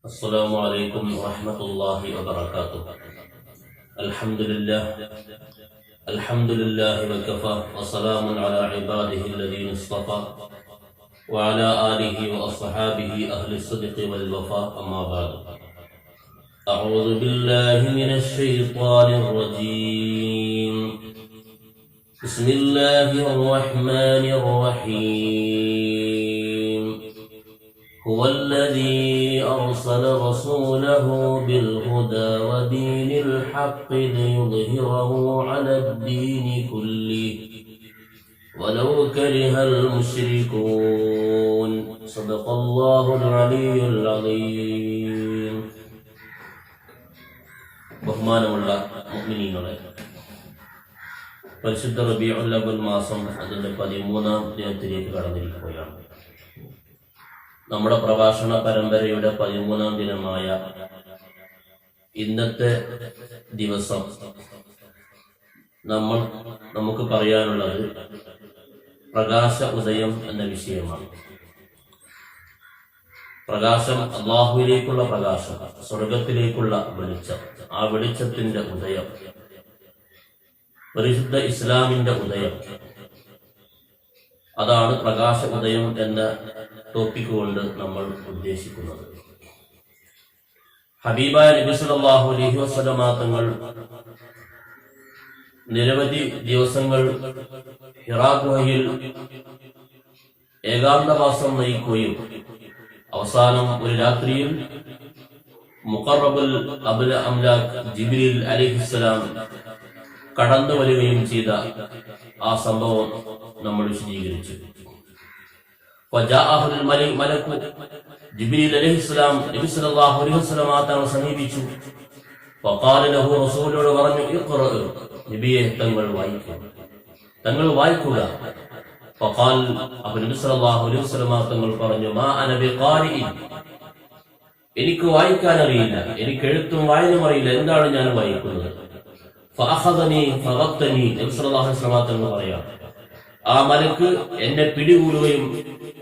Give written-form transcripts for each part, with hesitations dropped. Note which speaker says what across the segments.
Speaker 1: السلام عليكم ورحمة الله وبركاته. الحمد لله وكفى وسلام على عباده الذين اصطفى وعلى آله وأصحابه أهل الصدق والوفاء. أما بعد، أعوذ بالله من الشيطان الرجيم. بسم الله الرحمن الرحيم. هو الذي أرسل رسوله بالهدى ودين الحق ليظهره على الدين كله ولو كره المشركون. صدق الله العلي العظيم. ബഹുമാനമുള്ള മുഅ്മിനീങ്ങളെ, പരിശുദ്ധ റബീഉൽ അവ്വൽ മാസം അതിന്റെ 13-ാം ദിനത്തിലേക്ക് കടന്നിരിക്കുകയാണ്. നമ്മുടെ പ്രഭാഷണ പരമ്പരയുടെ 13-ാം ദിനമായ ഇന്നത്തെ ദിവസം നമുക്ക് പറയാനുള്ളത് പ്രകാശ ഉദയം എന്ന വിഷയമാണ്. പ്രകാശം, അല്ലാഹുവിലേക്കുള്ള പ്രകാശം, സ്വർഗത്തിലേക്കുള്ള വെളിച്ചം, ആ വെളിച്ചത്തിന്റെ ഉദയം, പരിശുദ്ധ ഇസ്ലാമിന്റെ ഉദയം, അതാണ് പ്രകാശ ഉദയം എന്ന ടോപ്പിക് കൊണ്ട് നമ്മൾ ഉദ്ദേശിക്കുന്നത്. ഹബീബായ നബി സല്ലല്ലാഹു അലൈഹി വസല്ലമ തങ്ങൾ നിരവധി ദിവസങ്ങൾ ഹിറാ ഗുഹയിൽ ഏകാന്തവാസം നയിക്കുകയും അവസാനം ഒരു രാത്രിയിൽ മുഖറബുൽ അബുൽ അംലാഖ് ജിബ്രീൽ അലൈഹിസ്സലാം കടന്നു വരികയും ചെയ്ത ആ സംഭവം നമ്മൾ വിശദീകരിച്ചു. ജിബ്രീൽ അലൈഹിസ്സലാം നബി സല്ലല്ലാഹു അലൈഹി വസല്ലമ തങ്ങളെ സമീപിച്ചു. ഫഖാല ലഹു, റസൂലിനോട് പറഞ്ഞു, ഇഖ്റ, നബിയെ തങ്ങൾ വായിക്കുക. ഫഖാൽ, അപ്പോൾ നബി സല്ലല്ലാഹു അലൈഹി വസല്ലമ തങ്ങൾ പറഞ്ഞു, മാ അന ബിഖാരിഇൻ, എനിക്ക് വായിക്കാൻ അറിയില്ല, എനിക്ക് എഴുത്തും വായനയും അറിയില്ല, എന്താണ് ഞാൻ വായിക്കുന്നത്? ഫഅഖദനി ഫഗത്തനി, നബി സല്ലല്ലാഹു അലൈഹി വസല്ലമ തങ്ങൾ പറയാം, ആ മലക്ക് എന്നെ പിടികൂടുകയും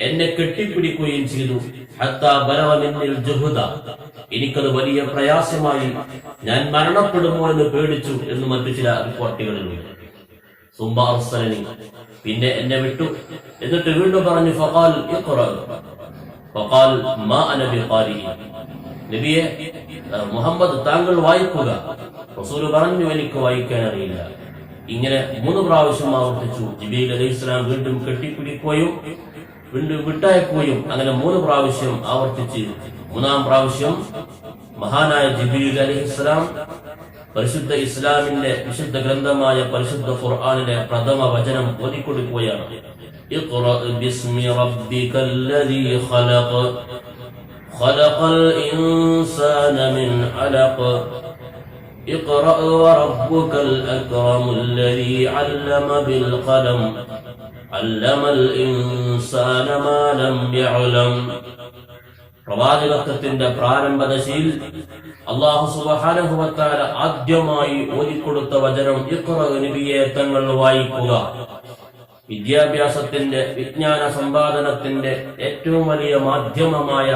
Speaker 1: എന്നെ കെട്ടിപ്പിടിക്കുകയും ചെയ്തു. ഹത്താ ബലഗ മിന്നിൽ ജുഹദ, എനിക്കത് വലിയ പ്രയാസമായി, ഞാൻ മരണപ്പെടുമോ എന്ന് പേടിച്ചു എന്ന് മറ്റു ചില റിപ്പോർട്ടുകളിലുണ്ട്. സുമ്മ അർസലനി, പിന്നെ എന്നെ വിട്ടു. എന്നിട്ട് വീണ്ടും പറഞ്ഞു, ഫഖാൽ ഇഖ്റ. ഫഖാൽ മാ അന ബിഖാരി, നബിയെ മുഹമ്മദ് താങ്കൾ വായിക്കുക. റസൂൽ പറഞ്ഞു, എനിക്ക് വായിക്കാൻ അറിയില്ല. ഇങ്ങനെ 3 പ്രാവശ്യം ആവർത്തിച്ചു. ജിബ്രീൽ അലൈഹിസ്സലാം വീണ്ടും കെട്ടിപ്പിടിക്കുകയും വീണ്ടും വിട്ടയക്കുകയും അങ്ങനെ 3 പ്രാവശ്യം ആവർത്തിച്ച് 3-ാം പ്രാവശ്യം മഹാനായ ജിബ്രീൽ അലൈഹിസ്സലാം പരിശുദ്ധ ഇസ്ലാമിന്റെ വിശുദ്ധ ഗ്രന്ഥമായ പരിശുദ്ധ ഖുർആനിലെ പ്രഥമ വചനം ഓതിക്കൊടുക്കുകയാണ്. ഇഖ്റ ബിസ്മി റബ്ബികല്ലദീ ഖലഖ ഖലഖൽ ഇൻസാന മിൻ അലഖ اقرأ وربك الأكرم الذي علم بالقلم علم الإنسان ما لم يعلم. പ്രവാചകത്വത്തിന്റെ പ്രാരംഭദശയിൽ അല്ലാഹു സുബ്ഹാനഹു വ തആല ആദ്യമായി ഓതിക്കൊടുത്ത വചനം ഇഖ്റ, നബിയെ തങ്ങൾ വായിക്കുക. വിദ്യാഭ്യാസത്തിന്റെ, വിജ്ഞാന സമ്പാദനത്തിന്റെ ഏറ്റവും വലിയ മാധ്യമമായ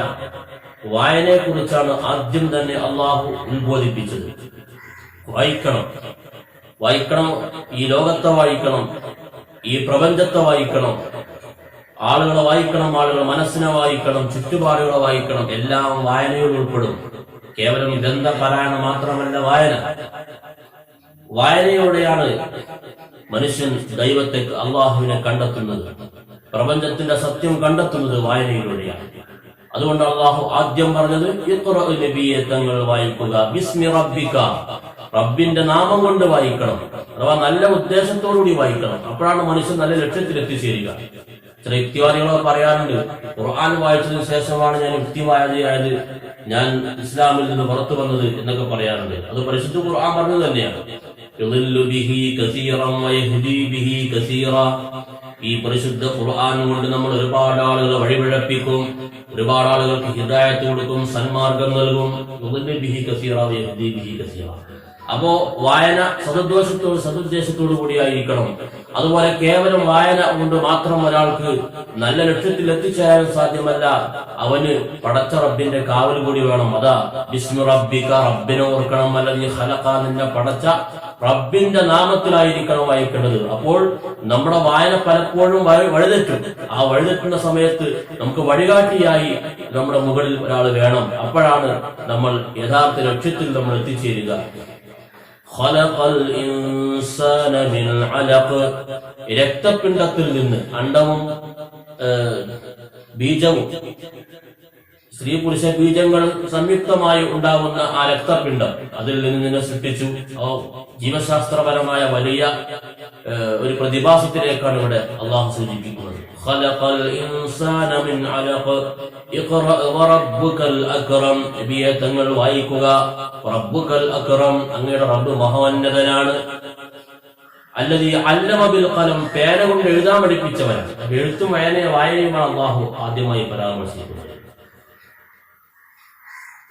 Speaker 1: വായനയെ കുറിച്ചാണ് ആദ്യം തന്നെ അല്ലാഹു ഉത്ബോധിപ്പിച്ചത്. വായിക്കണം, ഈ ലോകത്തെ വായിക്കണം, ഈ പ്രപഞ്ചത്തെ വായിക്കണം, ആളുകളെ വായിക്കണം, ആളുകളുടെ മനസ്സിനെ വായിക്കണം, ചുറ്റുപാടുകളെ വായിക്കണം. എല്ലാം വായനയിൽ ഉൾപ്പെടും. കേവലം ഗ്രന്ഥപാരായണം മാത്രമല്ല വായന. വായനയോടെയാണ് മനുഷ്യൻ ദൈവത്തെ, അള്ളാഹുവിനെ കണ്ടെത്തുന്നത്. പ്രപഞ്ചത്തിന്റെ സത്യം കണ്ടെത്തുന്നത് വായനയിലൂടെയാണ്. അതുകൊണ്ട് അള്ളാഹു ആദ്യം പറഞ്ഞത് ഇഖ്റ, നബിയെ തങ്ങൾ വായിക്കുക. ബിസ്മി റബ്ബിക, റബ്ബിന്റെ നാമം കൊണ്ട് വായിക്കണം, അഥവാ നല്ല ഉദ്ദേശത്തോടുകൂടി വായിക്കണം. അപ്പോഴാണ് മനുഷ്യൻ നല്ല ലക്ഷ്യത്തിൽ എത്തിച്ചേരുക. ചില യുക്തിവാദികളോ പറയാറുണ്ട്, ഖുർആൻ വായിച്ചതിനു ശേഷമാണ് ഞാൻ യുക്തിവാദിയായത്, ഞാൻ ഇസ്ലാമിൽ നിന്ന് പുറത്തു വന്നത് എന്നൊക്കെ പറയാറുണ്ട്. അത് പരിശുദ്ധ ഖുർആൻ പറഞ്ഞത് തന്നെയാണ്. ഈ പരിശുദ്ധ ഖുർആൻ കൊണ്ട് നമ്മൾ ഒരുപാട് ആളുകളെ വഴിപിഴപ്പിക്കും, ഒരുപാട് ആളുകൾക്ക് ഹിദായത്ത് കൊടുക്കും, സന്മാർഗം നൽകും. അപ്പോ വായന സതുദ്ദേശത്തോടു കൂടിയായിരിക്കണം. അതുപോലെ കേവലം വായന കൊണ്ട് മാത്രം ഒരാൾക്ക് നല്ല ലക്ഷ്യത്തിൽ എത്തിച്ചേരാൻ സാധ്യമല്ല. അവന് പടച്ച റബ്ബിന്റെ കാവൽ കൂടി വേണം. അതാ ബിസ്മി റബ്ബിക, റബ്ബിനെ ഓർക്കണം. അല്ലദീ ഖലഖ, നിന്നെ പടച്ച റബ്ബിന്റെ നാമത്തിലായിരിക്കണം വായിക്കേണ്ടത്. അപ്പോൾ നമ്മുടെ വായന പലപ്പോഴും വഴിതെറ്റും. ആ വഴിതെറ്റുന്ന സമയത്ത് നമുക്ക് വഴികാട്ടിയായി നമ്മുടെ മുകളിൽ ഒരാൾ വേണം. അപ്പോഴാണ് നമ്മൾ യഥാർത്ഥ ലക്ഷ്യത്തിൽ നമ്മൾ എത്തിച്ചേരുക. ഖലഖൽ ഇൻസാന മിൻ അലഖ്, രക്തപിണ്ഡത്തിൽ നിന്ന്, അണ്ഡവും ബീജവും സ്ത്രീ പുരുഷ ബീജങ്ങൾ സംയുക്തമായി ഉണ്ടാകുന്ന ആ രക്തപിണ്ഡം, അതിൽ നിന്ന് സൃഷ്ടിച്ചു. ജീവശാസ്ത്രപരമായ വലിയ ഒരു പ്രതിഭാസത്തിലേക്കാണ് ഇവിടെ അള്ളാഹു സൂചിപ്പിക്കുന്നത്. ഖലഖൽ ഇൻസാന മിൻ അലഖ് ഇഖ്റ വറബ്ബുകൽ അക്റം, നബിയെ തങ്ങൾ വായിക്കുക. റബ്ബുകൽ അക്റം, അങ്ങയുടെ റബ്ബ് മഹോന്നതനാണ്. അല്ലദീ അല്ലമ ബിൽ ഖലം, പേന കൊണ്ട് എഴുതാൻ പഠിപ്പിച്ചവനാണ്. എഴുത്തും വായനയുമാണ് അള്ളാഹു ആദ്യമായി പരാമർശിക്കുന്നത്.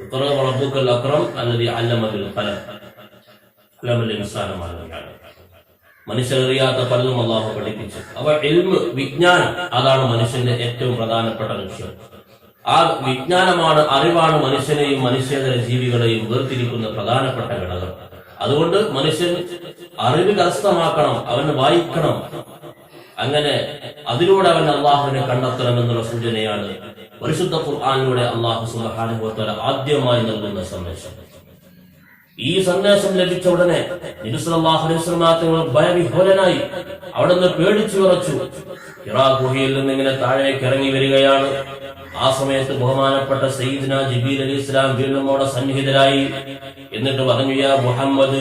Speaker 1: ഇഖ്റ വറബ്ബുകൽ അക്റം അല്ലദീ അല്ലമ ബിൽ ഖലം, അല്ലമൽ ഇൻസാന മാ ലം യഅലം. മനുഷ്യരറിയാത്ത പലതും അള്ളാഹു പഠിപ്പിച്ചു. അപ്പോൾ ഇൽമ്, വിജ്ഞാനം, അതാണ് മനുഷ്യന്റെ ഏറ്റവും പ്രധാനപ്പെട്ട ലക്ഷ്യം. ആ വിജ്ഞാനമാണ്, അറിവാണ് മനുഷ്യനെയും മനുഷ്യേതര ജീവികളെയും വേർതിരിക്കുന്ന പ്രധാനപ്പെട്ട ഘടകം. അതുകൊണ്ട് മനുഷ്യൻ അറിവ് കരസ്ഥമാക്കണം, അവന് വായിക്കണം. അങ്ങനെ അതിലൂടെ അവൻ അള്ളാഹുവിനെ കണ്ടെത്തണമെന്നുള്ള സൂചനയാണ് പരിശുദ്ധ ഖുർആനിലൂടെ അള്ളാഹു സുബ്ഹാനഹു വ തആല ആദ്യമായി നൽകുന്ന സന്ദേശം. ഈ സന്ദേശം ലഭിച്ച ഉടനെ നബി സല്ലല്ലാഹു അലൈഹി വസല്ലം തങ്ങൾ ഭയവിഹ്വലനായി, അവിടെ നിന്ന് പേടിച്ചു വിറച്ചു. ഹിറാ ഗുഹയിൽ നിന്ന് ഇങ്ങനെ താഴേക്ക് ഇറങ്ങി വരികയാണ്. ആ സമയത്ത് ബഹുമാനപ്പെട്ട സയ്യിദ്ന ജിബ്രീൽ അലൈഹിസ്സലാം വീണ്ടും അവിടെ സന്നിഹിതരായി. എന്നിട്ട് പറഞ്ഞു, യാ മുഹമ്മദ്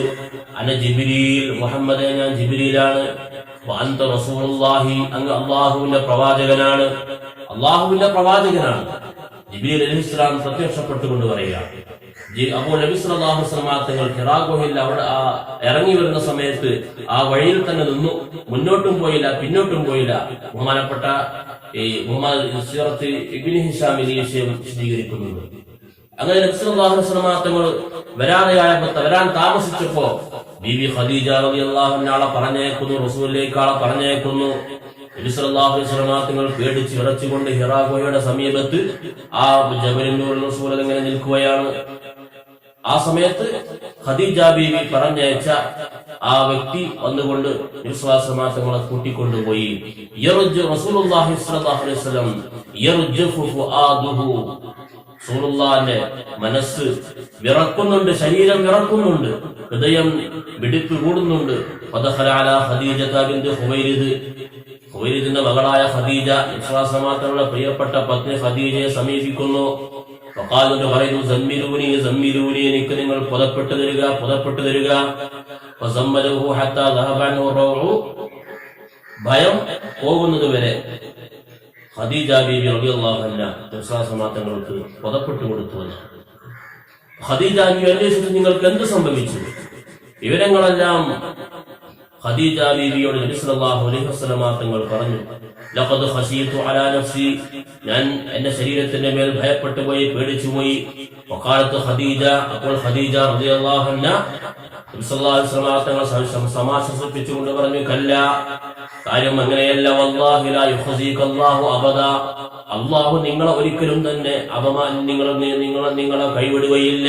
Speaker 1: അന ജിബ്രീൽ, മുഹമ്മദേ ഞാൻ ജിബ്രീലാണ്. വഅന്ത റസൂലുള്ളാഹി, അങ്ങ് അല്ലാഹുവിന്റെ പ്രവാചകനാണ്. അല്ലാഹുവിന്റെ പ്രവാചകനാണ്. ജിബ്രീൽ അലൈഹിസ്സലാം പ്രത്യക്ഷപ്പെട്ടുകൊണ്ട് പറയുക. അപ്പോൾ നബി സല്ലല്ലാഹു അലൈഹി വസല്ലം തങ്ങൾ ഹിറാ ഗുഹയിൽ അവിടെ ഇറങ്ങി വരുന്ന സമയത്ത് ആ വഴിയിൽ തന്നെ നിന്നു. മുന്നോട്ടും പോയില്ല, പിന്നോട്ടും പോയില്ല. ബഹുമാനപ്പെട്ട ഇബ്നു ഹിശാം ഈ വിഷയം വിശദീകരിക്കുന്നുണ്ട്. അങ്ങനെ നബി സല്ലല്ലാഹു അലൈഹി വസല്ലം തങ്ങൾ വരാൻ താമസിച്ചപ്പോ ബീബി ഖദീജ റളിയല്ലാഹു അൻഹ പറഞ്ഞേക്കുന്നു, റസൂലിലേക്ക് ആളെ പറഞ്ഞേക്കുന്നു. നബി സല്ലല്ലാഹു അലൈഹി വസല്ലം തങ്ങൾ പേടിച്ച് വിറച്ചുകൊണ്ട് ഹിറാ ഗുഹയുടെ സമീപത്ത് ആ ജബലിനൂർ റസൂൽ ഇങ്ങനെ നിൽക്കുകയാണ്. ആ സമയത്ത് ഖദീജ ബീവി പറഞ്ഞയച്ച ആ വ്യക്തി വന്നുകൊണ്ട് നബി സല്ലല്ലാഹു അലൈഹി വസല്ലം തങ്ങളെ കൂട്ടിക്കൊണ്ടുപോയി. റസൂലുള്ളാഹി സ്വല്ലല്ലാഹു അലൈഹി വസല്ലം യർജഫു ഫുആദുഹു, റസൂലുള്ളാഹിന്റെ മനസ്സ് വിറക്കുന്നുണ്ട്, ശരീരം വിറക്കുന്നുണ്ട്, ഹൃദയം മിടിപ്പ് കൂടുന്നുണ്ട്. ഫദഖല അലാ ഖദീജത ബിൻത് ഖുവൈലിദ്, ഖുവൈലിദിന്റെ മകളായ ഖദീജ, വിശ്വാസമാത്രമുള്ള പ്രിയപ്പെട്ട പത്നി ഖദീജയെ സമീപിക്കുന്നു. ഫഖാലു പറയുന്നു, സമ്മിലൂനി സമ്മിലൂനി, എനിക്ക് നിങ്ങൾ പുതപ്പെട്ടു തരിക, പുതപ്പെട്ടു തരിക. ഫസമ്മലഹു ഹത്താ ദഹബ അൻഹു റൗഉ, ഭയം പോകുന്നത് വരെ ഖദീജ ബീബി റളിയല്ലാഹു അൻഹ വിശ്വാസമാത്രങ്ങൾക്ക് പുതപ്പെട്ടു കൊടുത്തു. ഖദീജ ബീബി അന്വേഷിച്ചു, നിങ്ങൾക്ക് എന്ത് സംഭവിച്ചു? വിവരങ്ങളെല്ലാം ഖദീജ ബീവിയോട് നബി സല്ലല്ലാഹു അലൈഹി വസല്ലം തങ്ങൾ പറഞ്ഞു, ലഖദ് ഖശീതു അലാ നഫ്സി, ഞാൻ എന്റെ ശരീരത്തിന്റെ മേൽ ഭയപ്പെട്ടു പോയി, പേടിച്ചു പോയി. വഖാലത്ത് ഖദീജ, അപ്പോൾ ഖദീജ റളിയല്ലാഹു അൻഹ നബി സല്ലല്ലാഹു അലൈഹി വസല്ലം തങ്ങൾ സമാശ്വസിപ്പിച്ചുകൊണ്ട് പറഞ്ഞു, കല്ല, കാര്യം അങ്ങനെയല്ല. വല്ലാഹി ലാ യുഖ്സികല്ലാഹു അബദാ, അള്ളാഹു നിങ്ങളെ ഒരിക്കലും തന്നെ നിങ്ങളെ കൈവിടുകയില്ല.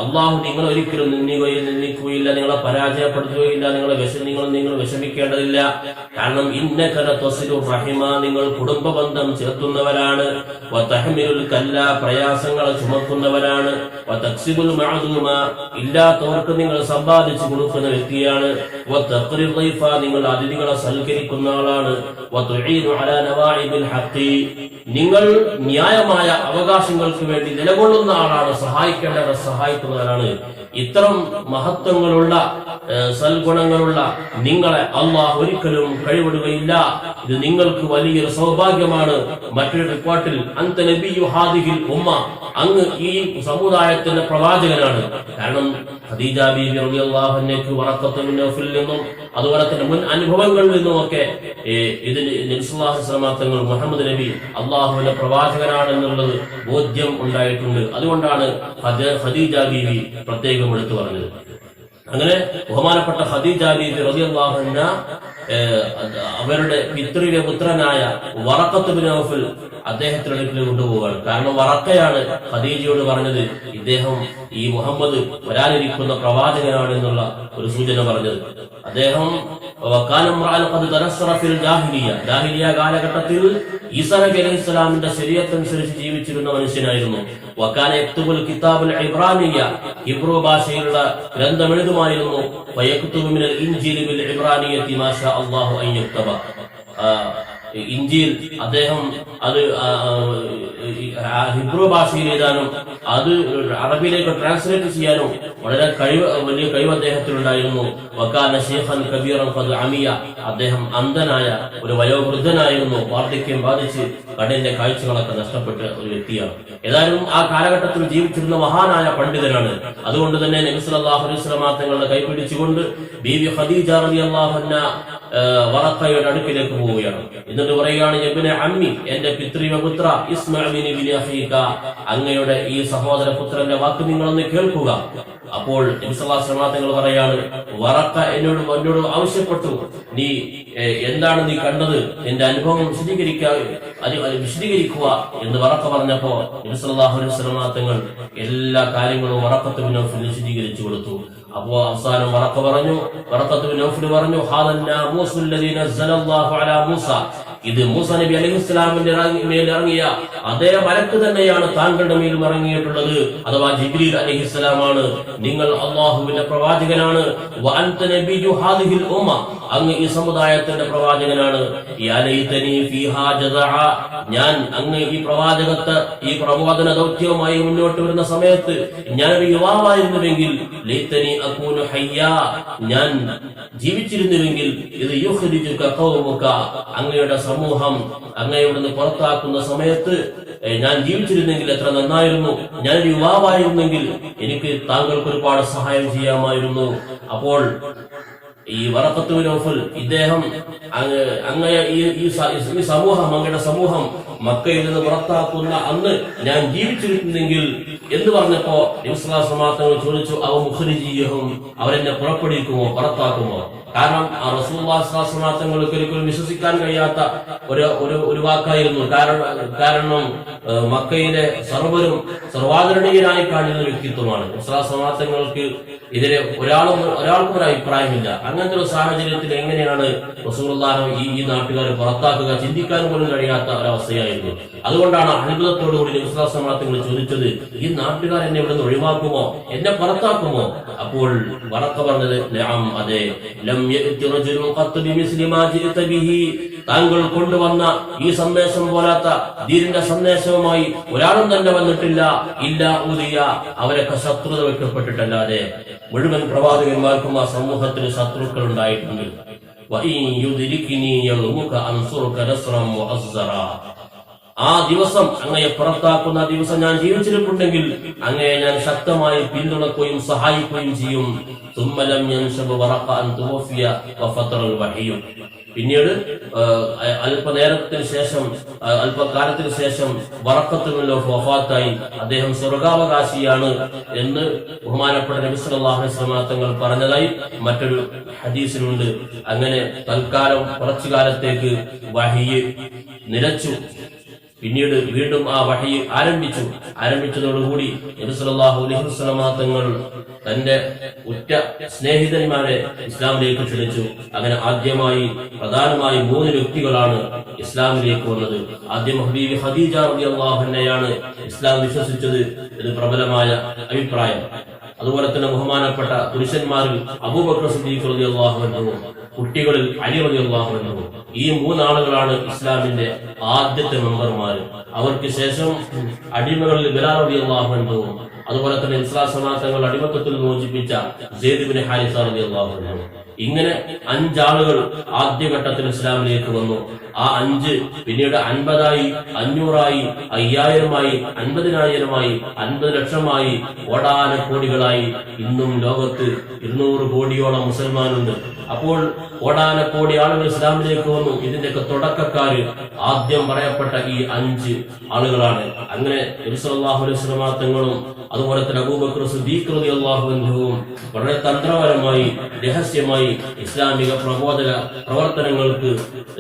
Speaker 1: അള്ളാഹു നിങ്ങൾ ഒരിക്കലും നിന്ദിക്കുകയില്ല, നിങ്ങളെ പരാജയപ്പെടുത്തുകയില്ല, നിങ്ങൾ വിഷമിക്കേണ്ടതില്ല. കാരണം ഇന്നക ലതസിലു റഹിമ, നിങ്ങൾ കുടുംബബന്ധം ചേർത്തുന്നവരാണ്. വതഹ്മിലുൽ കല്ല, പ്രയാസങ്ങളെ ചുമക്കുന്നവരാണ്. വതക്സിബുൽ മഅദൂമ, ഇല്ലാത്തവർക്ക് നിങ്ങൾ സമ്പാദിച്ചു കൊടുക്കുന്ന വ്യക്തിയാണ്. വതഖ്രി ദൈഫ, നിങ്ങൾ അതിഥികളെ സൽക്കരിക്കുന്ന ആളാണ്. വതുഈനു അലാ നവാഇബിൽ ഹഖി, നിങ്ങൾ ന്യായമായ അവകാശങ്ങൾക്ക് വേണ്ടി നിലകൊള്ളുന്ന ആളാണ്, സഹായിക്കേണ്ടവരെ സഹായിക്കുന്നവരാണ്. ഇത്തരം മഹത്വങ്ങളുള്ള സൽഗുണങ്ങളുള്ള നിങ്ങളെ അല്ലാഹു ഒരിക്കലും കഴിവിടുകയില്ല. ഇത് നിങ്ങൾക്ക് വലിയൊരു സൗഭാഗ്യമാണ്. മറ്റൊരു റിപ്പോർട്ടിൽ അന്ത നബിയു ഹാദിഹിൽ ഉമ്മ, അങ്ങ് ഈ സമുദായത്തിന്റെ പ്രവാചകനാണ്. കാരണം ഖദീജ ബീബി റളിയല്ലാഹു അൻഹയ്ക്ക് വറഖത്ത് ബിൻ നൗഫൽ നിന്നും അതുപോലെ തന്നെ മുൻ അനുഭവങ്ങളിൽ നിന്നുമൊക്കെ ഇതിന് നബി സല്ലല്ലാഹു അലൈഹി വസല്ലം തങ്ങൾ മുഹമ്മദ് നബി അള്ളാഹുവിന്റെ പ്രവാചകനാണെന്നുള്ളത് ബോധ്യം ഉണ്ടായിട്ടുണ്ട്. അതുകൊണ്ടാണ് ഖദീജ ബീവി പ്രത്യേകം എടുത്തു പറഞ്ഞത്. അങ്ങനെ ബഹുമാനപ്പെട്ട ഖദീജ ബീവി റളിയല്ലാഹു അൻഹ അവരുടെ പിതൃവ്യ പുത്രനായ വറഖത്ത് ബിൻ ഔഫ് അദ്ദേഹത്തിന്റെ അടുക്കൽ കൊണ്ടുപോവുകയാണ്. കാരണം വറഖയാണ് ഖദീജയോട് പറഞ്ഞത് ഇദ്ദേഹം ഈ മുഹമ്മദ് വരാനിരിക്കുന്ന പ്രവാചകനാണ് എന്നുള്ള ഒരു സൂചന പറഞ്ഞത്. അദ്ദേഹം ജാഹിലിയ കാലഘട്ടത്തിൽ ഈസാ നബി അലൈഹി സ്വലാമിന്റെ ശരീഅത്തനുസരിച്ച് ജീവിച്ചിരുന്ന മനുഷ്യനായിരുന്നു. വകാന യക്തുബുൽ കിതാബുൽ ഇബ്രാനിയ, ഇബ്രു ഭാഷയിലുള്ള ഗ്രന്ഥം എഴുതുമായിരുന്നു. വയക്തുബു മിനൽ ഇൻജീൽ ബിൽ ഇബ്രാനിയത്തി മാ ഷാ അല്ലാഹു അൻ യക്തബ. ഇൻജീൽ അദ്ദേഹം അത് ഹിബ്രു ഭാഷയിൽ എഴുതാനും അത് അറബിയിലേക്ക് ട്രാൻസ്ലേറ്റ് ചെയ്യാനും വളരെ വലിയ കഴിവ് അദ്ദേഹത്തിനുണ്ടായിരുന്നു. വകാന ശൈഖൻ കബീറൻ ഖദ് അമിയ, അദ്ദേഹം അന്ധനായ ഒരു വയോവൃദ്ധനായിരുന്നു. വാർദ്ധക്യം ബാധിച്ച് കണ്ണിന്റെ കാഴ്ചകളൊക്കെ നഷ്ടപ്പെട്ട ഒരു വ്യക്തിയാണ്. ഏതായാലും ആ കാലഘട്ടത്തിൽ ജീവിച്ചിരുന്ന മഹാനായ പണ്ഡിതനാണ്. അതുകൊണ്ട് തന്നെ നബി സല്ലല്ലാഹു അലൈഹി വസല്ലം തങ്ങളുടെ കൈപിടിച്ചുകൊണ്ട് ബീവി ഖദീജ റളിയല്ലാഹു അൻഹ വറഖയുടെ അടുക്കിലേക്ക് പോവുകയാണ്. എന്നിട്ട് പറയുകയാണ്, ഇബ്നെ അമ്മി, എന്റെ പിതൃവ്യ പുത്ര, ഇസ്മഅ മിൻ ഇബ്നി അഖീക, അങ്ങയുടെ ഈ സഹോദര പുത്രന്റെ വാക്ക് നിങ്ങളൊന്ന് കേൾക്കുക. അപ്പോൾ നബി സല്ലല്ലാഹു അലൈഹി വസല്ലം തങ്ങൾ പറയാണ്, വറഖ എന്നോട് ആവശ്യപ്പെട്ടു, നീ എന്താണ് നീ കണ്ടത്, എന്റെ അനുഭവം വിശദീകരിക്കുക എന്ന് വറഖ പറഞ്ഞപ്പോ നബി സല്ലല്ലാഹു അലൈഹി വസല്ലം തങ്ങൾ എല്ലാ കാര്യങ്ങളും വറഖത്ത് ബിൻ ഔഫ് വിശദീകരിച്ചു കൊടുത്തു. അപ്പോ അവസാനം വറഖത്ത് ബിൻ ഔഫ് പറഞ്ഞു, ഹാദൻ നാമൂസു അല്ലദീ നസ്സലല്ലാഹു അലാ മൂസ, ഇത് മൂസ നബി അലൈഹിസ്സലാമിന്റെ മേൽ ഇറങ്ങിയ അതേ മലക്ക് തന്നെയാണ് താങ്കളുടെ മേലും ഇറങ്ങിയിട്ടുള്ളത്. അഥവാ ജിബ്രീൽ അലൈഹിസ്സലാമാണ്. നിങ്ങൾ അല്ലാഹുവിന്റെ പ്രവാചകനാണ്. വഅൻത നബിയ്യു ഹാദിഹിൽ ഉമ്മ, അങ്ങ് ഈ സമുദായത്തിന്റെ പ്രവാചകനാണ്. യാ ലൈതനി ഫീഹാ ജദഅ, ഞാൻ അങ്ങ് ഈ പ്രവാചന ദൗത്യവുമായി മുന്നോട്ട് വരുന്ന സമയത്ത് ഞാനൊരു യുവാവായിരുന്നുവെങ്കിൽ, ലൈതനി അകൂനു ഹയ്യാ, ഞാൻ ജീവിച്ചിരുന്നുവെങ്കിൽ, ഇത് യുഖ്രിജുക ഖൗമുക, അങ്ങയുടെ സമൂഹം അങ്ങയോട് പുറത്താക്കുന്ന സമയത്ത് ഞാൻ ജീവിച്ചിരുന്നെങ്കിൽ എത്ര നന്നായിരുന്നു. ഞാനൊരു യുവാവായിരുന്നെങ്കിൽ എനിക്ക് താങ്കൾക്ക് ഒരുപാട് സഹായം ചെയ്യാമായിരുന്നു. അപ്പോൾ ഈ വറഖത്ത് ബിൻ ഔഫ് ഇദ്ദേഹം ഈ സമൂഹം, അങ്ങയുടെ സമൂഹം മക്കയിൽ നിന്ന് പുറത്താക്കുന്ന അന്ന് ഞാൻ ജീവിച്ചിരുന്നെങ്കിൽ എന്ന് പറഞ്ഞപ്പോ നബി സല്ലല്ലാഹു അലൈഹി വസല്ലം ചോദിച്ചു, അവ മുഖ്രിജിയഹും, അവരെന്നെ പുറപ്പെടുവിക്കുമോ, പുറത്താക്കുമോ? കാരണം ആ റസൂലുള്ളാഹി സ്വല്ലല്ലാഹു അലൈഹി വസല്ലം തങ്ങൾക്ക് ഒരിക്കലും വിശ്വസിക്കാൻ കഴിയാത്ത ഒരു വാക്കായിരുന്നു. കാരണം മക്കയിലെ സർവാദരണീയനായി കാണുന്ന വ്യക്തിത്വമാണ്. സ്വല്ലല്ലാഹു അലൈഹി വസല്ലം തങ്ങൾക്ക് ഇതിലെ ഒരാൾക്കും ഒരു അഭിപ്രായമില്ല. അങ്ങനത്തെ ഒരു സാഹചര്യത്തിൽ എങ്ങനെയാണ് റസൂലുള്ളാഹി ഈ നാട്ടുകാരെ പുറത്താക്കുക, ചിന്തിക്കാൻ പോലും കഴിയാത്ത ഒരവസ്ഥയായിരുന്നു. അതുകൊണ്ടാണ് അത്ഭുതത്തോടുകൂടി നബി സല്ലല്ലാഹു അലൈഹി വസല്ലം തങ്ങൾ ചോദിച്ചത്, ഈ നാട്ടുകാർ എന്നെ ഇവിടെ നിന്ന് ഒഴിവാക്കുമോ, എന്നെ പുറത്താക്കുമോ? അപ്പോൾ വറഖ പറഞ്ഞത്, നഅം, അതെ, ലം യഅതി റജുലുൻ ഖത്ത് ബിമിസ്ലി മാ ജിഅത ബിഹി, താങ്കൾ കൊണ്ടുവന്ന ഈ സന്ദേശം പോലാത്ത ദീനിന്റെ സന്ദേശവുമായി ഒരാളും തന്നെ വന്നിട്ടില്ല. ഇല്ലാ ഉദിയ, അവരൊക്കെ ശത്രുത വെക്കപ്പെട്ടിട്ടല്ലാതെ. മുഴുവൻ പ്രവാചകന്മാർക്കും ആ സമൂഹത്തിന് ശത്രുക്കൾ ഉണ്ടായിട്ടുണ്ട്. ആ ദിവസം അങ്ങയെ പുറത്താക്കുന്ന ദിവസം ഞാൻ ജീവിച്ചിരിപ്പുണ്ടെങ്കിൽ അങ്ങയെ ഞാൻ ശക്തമായി പിന്തുണക്കുകയും സഹായിക്കുകയും ചെയ്യും. പിന്നീട് അല്പകാലത്തിന് ശേഷം വറഖത്ത് ബിൻ ഔഫ് വഫാത്തായി. അദ്ദേഹം സ്വർഗാവകാശിയാണ് എന്ന് ബഹുമാനപ്പെട്ട നബി സല്ലല്ലാഹു അലൈഹി വസല്ലം തങ്ങൾ പറഞ്ഞതായി മറ്റൊരു ഹദീസിലുണ്ട്. അങ്ങനെ തൽക്കാലം കുറച്ചു കാലത്തേക്ക് വഹ്യ് നിലച്ചു. പിന്നീട് വീണ്ടും ആ വഹ്യ് ആരംഭിച്ചതോടുകൂടി നബി സല്ലല്ലാഹു അലൈഹി വസല്ലം തങ്ങൾ തന്റെ ഉറ്റ സ്നേഹിതന്മാരെ ഇസ്ലാമിലേക്ക് ക്ഷണിച്ചു. അങ്ങനെ പ്രധാനമായി 3 വ്യക്തികളാണ് ഇസ്ലാമിലേക്ക് വന്നത്. ആദ്യം ഹബീബി ഖദീജ റളിയല്ലാഹു അൻഹയാണ് ഇസ്ലാം വിശ്വസിച്ചത്. ഇത് പ്രബലമായ അഭിപ്രായം. അതുപോലെ തന്നെ ബഹുമാനപ്പെട്ട പുരുഷന്മാരിൽ അബൂബക്കർ സിദ്ദീഖ് റളിയല്ലാഹു അൻഹു, കുട്ടികളിൽ അലി റളിയല്ലാഹു അൻഹു. ഈ 3 ആളുകളാണ് ഇസ്ലാമിന്റെ ആദ്യത്തെ മെമ്പർമാർ. അവർക്ക് ശേഷം അടിമകളിൽ ബിലാൽ റളിയല്ലാഹു അൻഹു, അതുപോലെ തന്നെ ഇസ്ലാം സമാജങ്ങൾ അടിമത്തത്തിൽ മോചിപ്പിച്ച സെയ്ദ് ഇബ്നു ഹാരിസ റളിയല്ലാഹു അൻഹു. ഇങ്ങനെ 5 ആളുകൾ ആദ്യഘട്ടത്തിൽ ഇസ്ലാമിലേക്ക് വന്നു. ആ 5 പിന്നീട് 50ആയി, 500ആയി, 5000മായി, 50,000മായി, 50 ലക്ഷമായി, കോടാനക്കോടികളായി. ഇന്നും ലോകത്ത് 200 കോടിയോളം മുസൽമാനുണ്ട്. അപ്പോൾ കോടാനക്കോടി ആളുകൾ ഇസ്ലാമിലേക്ക് വന്നു. ഇതിന്റെയൊക്കെ തുടക്കക്കാര്, ആദ്യ ആദ്യം പറയപ്പെട്ട ഈ 5 ആളുകളാണ്. അങ്ങനെ നബി സല്ലല്ലാഹു അലൈഹി വസല്ലം തങ്ങളും അതുപോലെ തന്നെ അബൂബക്കർ സിദ്ദീഖ് റളിയല്ലാഹു അൻഹുവും വളരെ തന്ത്രപരമായി രഹസ്യമായി ഇസ്ലാമിക പ്രബോധന പ്രവർത്തനങ്ങൾക്ക്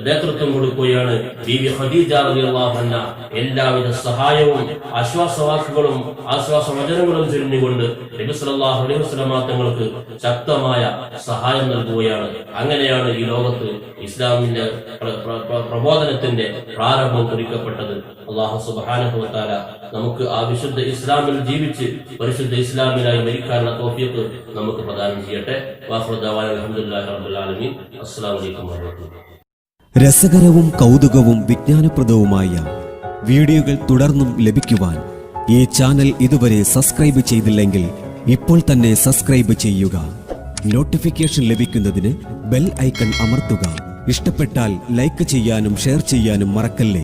Speaker 1: നേതൃത്വം കൊടുക്കുകയാണ്. ബീബി ഖദീജ റളിയല്ലാഹു അൻഹ എല്ലാവിധ സഹായവും ആശ്വാസവാക്കുകളും ആശ്വാസവചനങ്ങളും ചൊരിഞ്ഞുകൊണ്ട് നബി സല്ലല്ലാഹു അലൈഹി വസല്ലം തങ്ങൾക്ക് ശക്തമായ സഹായം നൽകുകയാണ്. അങ്ങനെയാണ് ഈ ലോകത്ത് ഇസ്ലാമിന്റെ പ്രബോധനത്തിന്റെ പ്രാരംഭം കുറിക്കപ്പെട്ടത്. അല്ലാഹു സുബ്ഹാനഹു വ തആല നമുക്ക് ആ വിശുദ്ധ ഇസ്ലാമിൽ ജീവിച്ച് പരിശുദ്ധ ഇസ്ലാമിലായി മരിക്കാനുള്ള തൗഫീഖ് നമുക്ക് പ്രദാനം ചെയ്യട്ടെ. വാഖിറു ദഅവാന അൽഹംദുലില്ലാഹി റബ്ബിൽ ആലമീൻ. അസ്സലാമു അലൈക്കും വറഹ്മത്തുള്ളാഹി.
Speaker 2: രസകരവും കൗതുകവും വിജ്ഞാനപ്രദവുമായ വീഡിയോകൾ തുടർന്നും ലഭിക്കുവാൻ ഈ ചാനൽ ഇതുവരെ സബ്സ്ക്രൈബ് ചെയ്തില്ലെങ്കിൽ ഇപ്പോൾ തന്നെ സബ്സ്ക്രൈബ് ചെയ്യുക. നോട്ടിഫിക്കേഷൻ ലഭിക്കുന്നതിന് ബെൽ ഐക്കൺ അമർത്തുക. ഇഷ്ടപ്പെട്ടാൽ ലൈക്ക് ചെയ്യാനും ഷെയർ ചെയ്യാനും മറക്കല്ലേ.